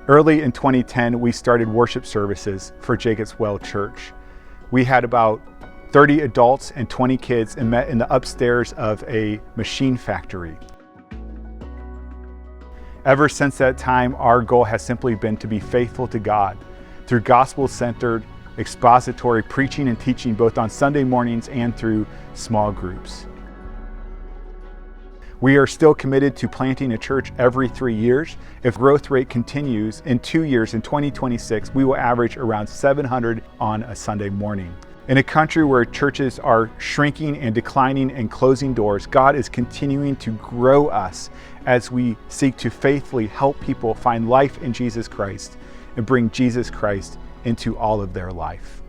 Early in 2010, we started worship services for Jacob's Well Church. We had about 30 adults and 20 kids and met in the upstairs of a machine factory. Ever since that time, our goal has simply been to be faithful to God through gospel-centered, expository preaching and teaching both on Sunday mornings and through small groups. We are still committed to planting a church every 3 years. If growth rate continues, in 2 years, in 2026, we will average around 700 on a Sunday morning. In a country where churches are shrinking and declining and closing doors, God is continuing to grow us as we seek to faithfully help people find life in Jesus Christ and bring Jesus Christ into all of their life.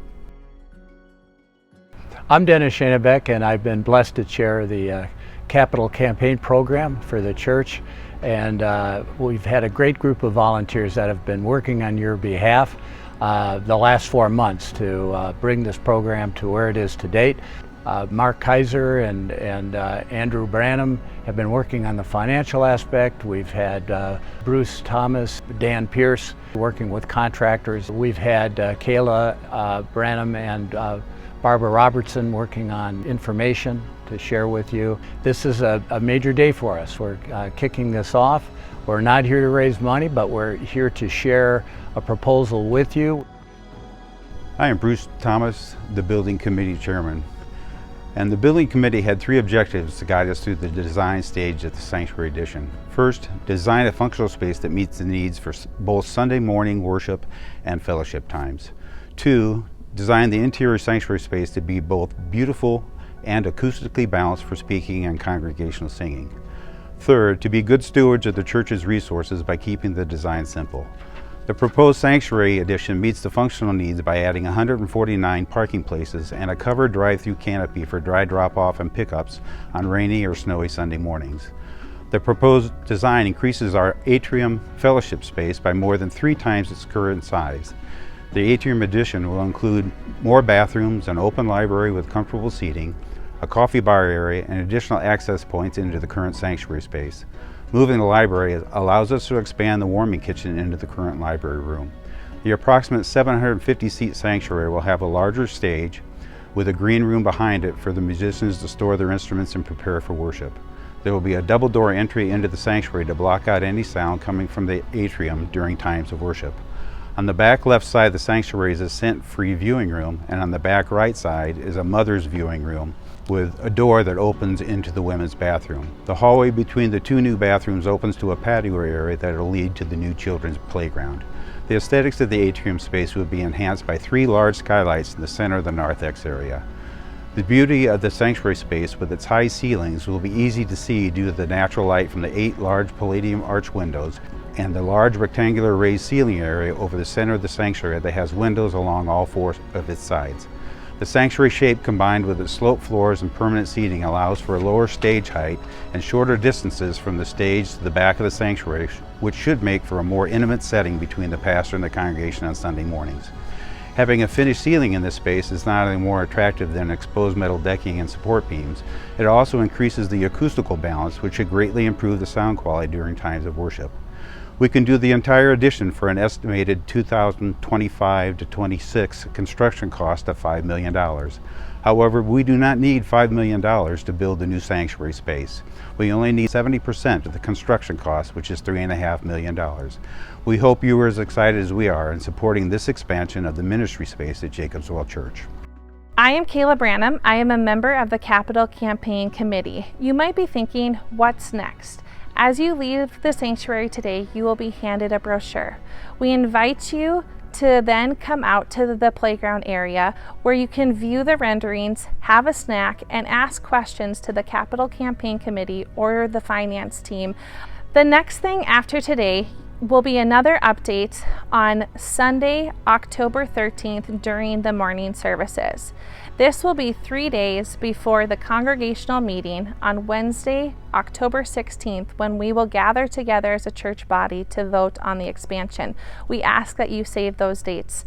I'm Dennis Shanebeck, and I've been blessed to chair the Capital Campaign Program for the church, and we've had a great group of volunteers that have been working on your behalf the last 4 months to bring this program to where it is to date. Mark Kaiser and Andrew Branham have been working on the financial aspect. We've had Bruce Thomas, Dan Pierce working with contractors. We've had Kayla Branham and Barbara Robertson working on information to share with you. This is a major day for us. We're kicking this off. We're not here to raise money, but we're here to share a proposal with you. I am Bruce Thomas, the Building Committee Chairman. And the Building Committee had 3 objectives to guide us through the design stage of the Sanctuary Edition. First, design a functional space that meets the needs for both Sunday morning worship and fellowship times. 2, design the interior sanctuary space to be both beautiful and acoustically balanced for speaking and congregational singing. Third, to be good stewards of the church's resources by keeping the design simple. The proposed Sanctuary Edition meets the functional needs by adding 149 parking places and a covered drive-through canopy for dry drop-off and pickups on rainy or snowy Sunday mornings. The proposed design increases our atrium fellowship space by more than 3 times its current size. The atrium addition will include more bathrooms, an open library with comfortable seating, a coffee bar area, and additional access points into the current sanctuary space. Moving the library allows us to expand the warming kitchen into the current library room. The approximate 750-seat sanctuary will have a larger stage with a green room behind it for the musicians to store their instruments and prepare for worship. There will be a double-door entry into the sanctuary to block out any sound coming from the atrium during times of worship. On the back left side of the sanctuary is a scent-free viewing room, and on the back right side is a mother's viewing room with a door that opens into the women's bathroom. The hallway between the 2 new bathrooms opens to a patio area that will lead to the new children's playground. The aesthetics of the atrium space will be enhanced by 3 large skylights in the center of the narthex area. The beauty of the sanctuary space with its high ceilings will be easy to see due to the natural light from the 8 large palladium arch windows and the large rectangular raised ceiling area over the center of the sanctuary that has windows along all 4 of its sides. The sanctuary shape combined with its sloped floors and permanent seating allows for a lower stage height and shorter distances from the stage to the back of the sanctuary, which should make for a more intimate setting between the pastor and the congregation on Sunday mornings. Having a finished ceiling in this space is not only more attractive than exposed metal decking and support beams, it also increases the acoustical balance, which should greatly improve the sound quality during times of worship. We can do the entire addition for an estimated 2025 to 26 construction cost of $5 million. However, we do not need $5 million to build the new sanctuary space. We only need 70% of the construction cost, which is $3.5 million. We hope you are as excited as we are in supporting this expansion of the ministry space at Jacob's Well Church. I am Kayla Branham. I am a member of the Capital Campaign Committee. You might be thinking, what's next? As you leave the sanctuary today, you will be handed a brochure. We invite you to then come out to the playground area where you can view the renderings, have a snack, and ask questions to the Capital Campaign Committee or the finance team. The next thing after today will be another update on Sunday, October 13th during the morning services. This will be 3 days before the congregational meeting on Wednesday, October 16th, when we will gather together as a church body to vote on the expansion. We ask that you save those dates.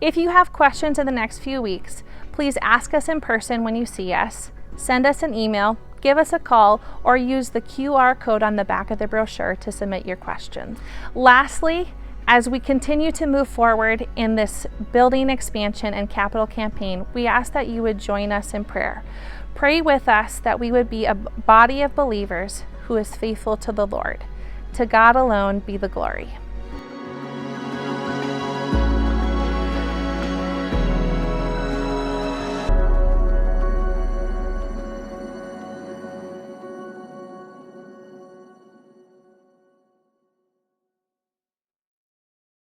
If you have questions in the next few weeks, please ask us in person when you see us, send us an email, give us a call, or use the QR code on the back of the brochure to submit your question. Lastly, As we continue to move forward in this building expansion and capital campaign, we ask that you would join us in prayer. Pray with us that we would be a body of believers who is faithful to the Lord. To God alone be the glory.